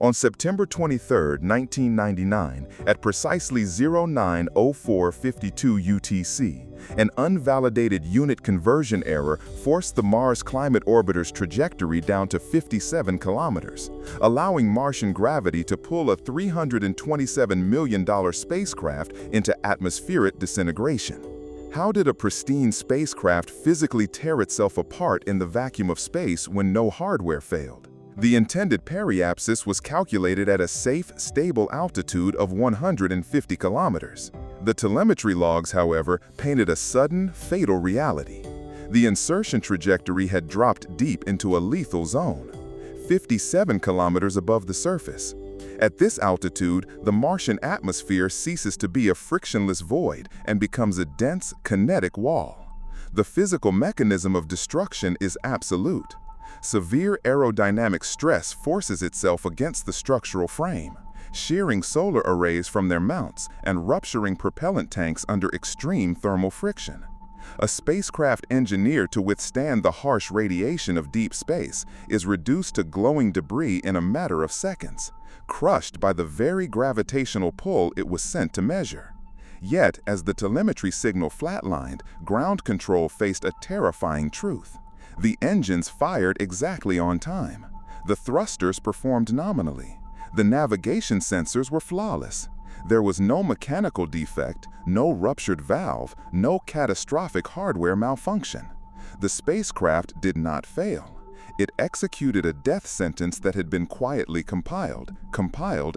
On September 23, 1999, at precisely 09:04:52 UTC, an unvalidated unit conversion error forced the Mars Climate Orbiter's trajectory down to 57 kilometers, allowing Martian gravity to pull a $327 million spacecraft into atmospheric disintegration. How did a pristine spacecraft physically tear itself apart in the vacuum of space when no hardware failed? The intended periapsis was calculated at a safe, stable altitude of 150 kilometers. The telemetry logs, however, painted a sudden, fatal reality. The insertion trajectory had dropped deep into a lethal zone, 57 kilometers above the surface. At this altitude, the Martian atmosphere ceases to be a frictionless void and becomes a dense, kinetic wall. The physical mechanism of destruction is absolute. Severe aerodynamic stress forces itself against the structural frame, shearing solar arrays from their mounts and rupturing propellant tanks under extreme thermal friction. A spacecraft engineered to withstand the harsh radiation of deep space is reduced to glowing debris in a matter of seconds, crushed by the very gravitational pull it was sent to measure. Yet, as the telemetry signal flatlined, ground control faced a terrifying truth. The engines fired exactly on time. The thrusters performed nominally. The navigation sensors were flawless. There was no mechanical defect, no ruptured valve, no catastrophic hardware malfunction. The spacecraft did not fail. It executed a death sentence that had been quietly compiled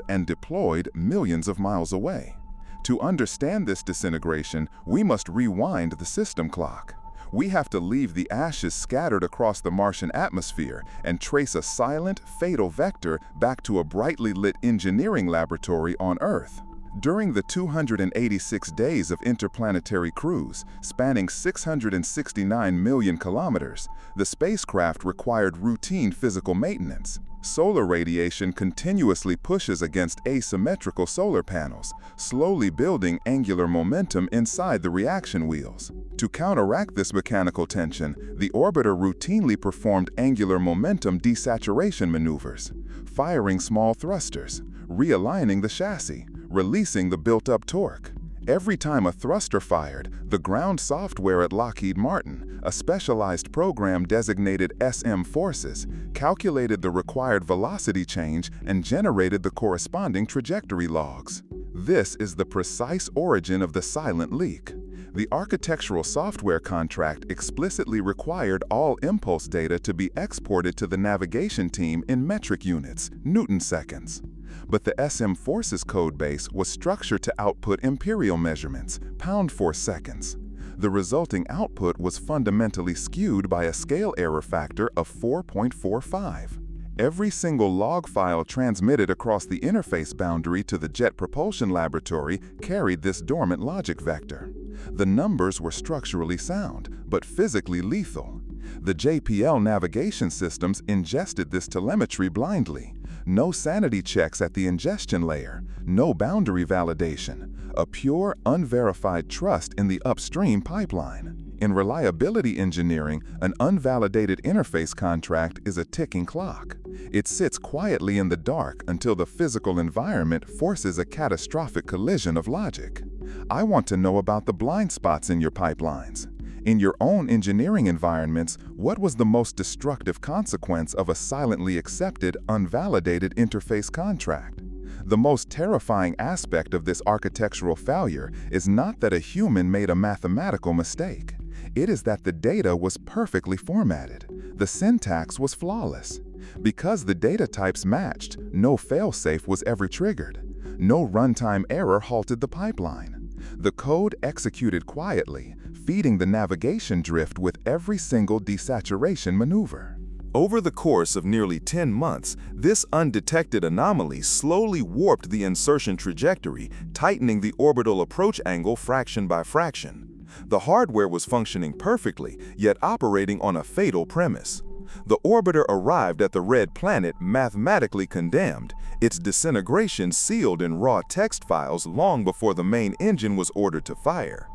and deployed millions of miles away. To understand this disintegration, we must rewind the system clock. We have to leave the ashes scattered across the Martian atmosphere and trace a silent, fatal vector back to a brightly lit engineering laboratory on Earth. During the 286 days of interplanetary cruise, spanning 669 million kilometers, the spacecraft required routine physical maintenance. Solar radiation continuously pushes against asymmetrical solar panels, slowly building angular momentum inside the reaction wheels. To counteract this mechanical tension, the orbiter routinely performed angular momentum desaturation maneuvers, firing small thrusters, realigning the chassis, releasing the built-up torque. Every time a thruster fired, the ground software at Lockheed Martin, a specialized program designated SM Forces, calculated the required velocity change and generated the corresponding trajectory logs. This is the precise origin of the silent leak. The architectural software contract explicitly required all impulse data to be exported to the navigation team in metric units, Newton seconds. But the SM Forces codebase was structured to output imperial measurements, pound-force seconds. The resulting output was fundamentally skewed by a scale error factor of 4.45. Every single log file transmitted across the interface boundary to the Jet Propulsion Laboratory carried this dormant logic vector. The numbers were structurally sound, but physically lethal. The JPL navigation systems ingested this telemetry blindly. No sanity checks at the ingestion layer, no boundary validation, a pure, unverified trust in the upstream pipeline. In reliability engineering, an unvalidated interface contract is a ticking clock. It sits quietly in the dark until the physical environment forces a catastrophic collision of logic. I want to know about the blind spots in your pipelines. In your own engineering environments, what was the most destructive consequence of a silently accepted, unvalidated interface contract? The most terrifying aspect of this architectural failure is not that a human made a mathematical mistake. It is that the data was perfectly formatted. The syntax was flawless. Because the data types matched, no failsafe was ever triggered. No runtime error halted the pipeline. The code executed quietly, feeding the navigation drift with every single desaturation maneuver. Over the course of nearly 10 months, this undetected anomaly slowly warped the insertion trajectory, tightening the orbital approach angle fraction by fraction. The hardware was functioning perfectly, yet operating on a fatal premise. The orbiter arrived at the red planet mathematically condemned, its disintegration sealed in raw text files long before the main engine was ordered to fire.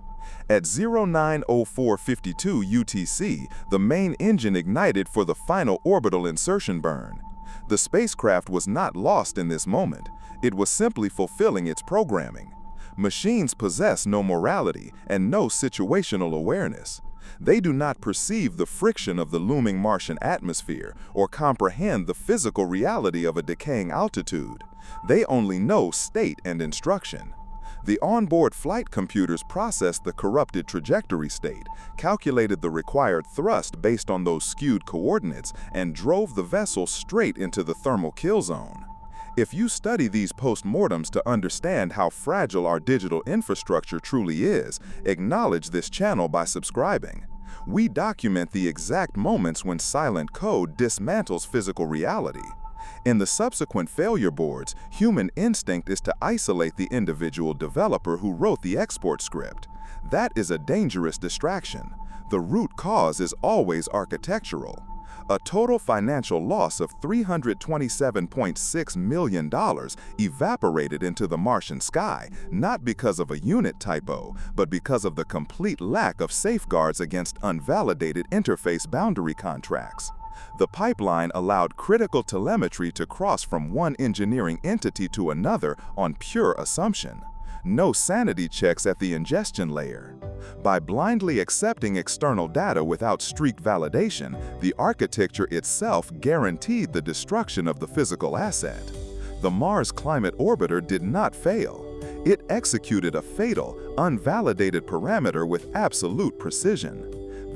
At 09:04:52 UTC, the main engine ignited for the final orbital insertion burn. The spacecraft was not lost in this moment. It was simply fulfilling its programming. Machines possess no morality and no situational awareness. They do not perceive the friction of the looming Martian atmosphere or comprehend the physical reality of a decaying altitude. They only know state and instruction. The onboard flight computers processed the corrupted trajectory state, calculated the required thrust based on those skewed coordinates, and drove the vessel straight into the thermal kill zone. If you study these postmortems to understand how fragile our digital infrastructure truly is, acknowledge this channel by subscribing. We document the exact moments when silent code dismantles physical reality. In the subsequent failure boards, human instinct is to isolate the individual developer who wrote the export script. That is a dangerous distraction. The root cause is always architectural. A total financial loss of $327.6 million evaporated into the Martian sky, not because of a unit typo, but because of the complete lack of safeguards against unvalidated interface boundary contracts. The pipeline allowed critical telemetry to cross from one engineering entity to another on pure assumption. No sanity checks at the ingestion layer. By blindly accepting external data without strict validation, the architecture itself guaranteed the destruction of the physical asset. The MarsClimateOrbiter did not fail. It executed a fatal, unvalidated parameter with absolute precision.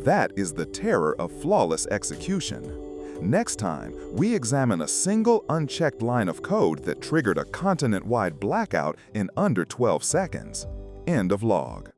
That is the terror of flawless execution. Next time, we examine a single unchecked line of code that triggered a continent-wide blackout in under 12 seconds. End of log.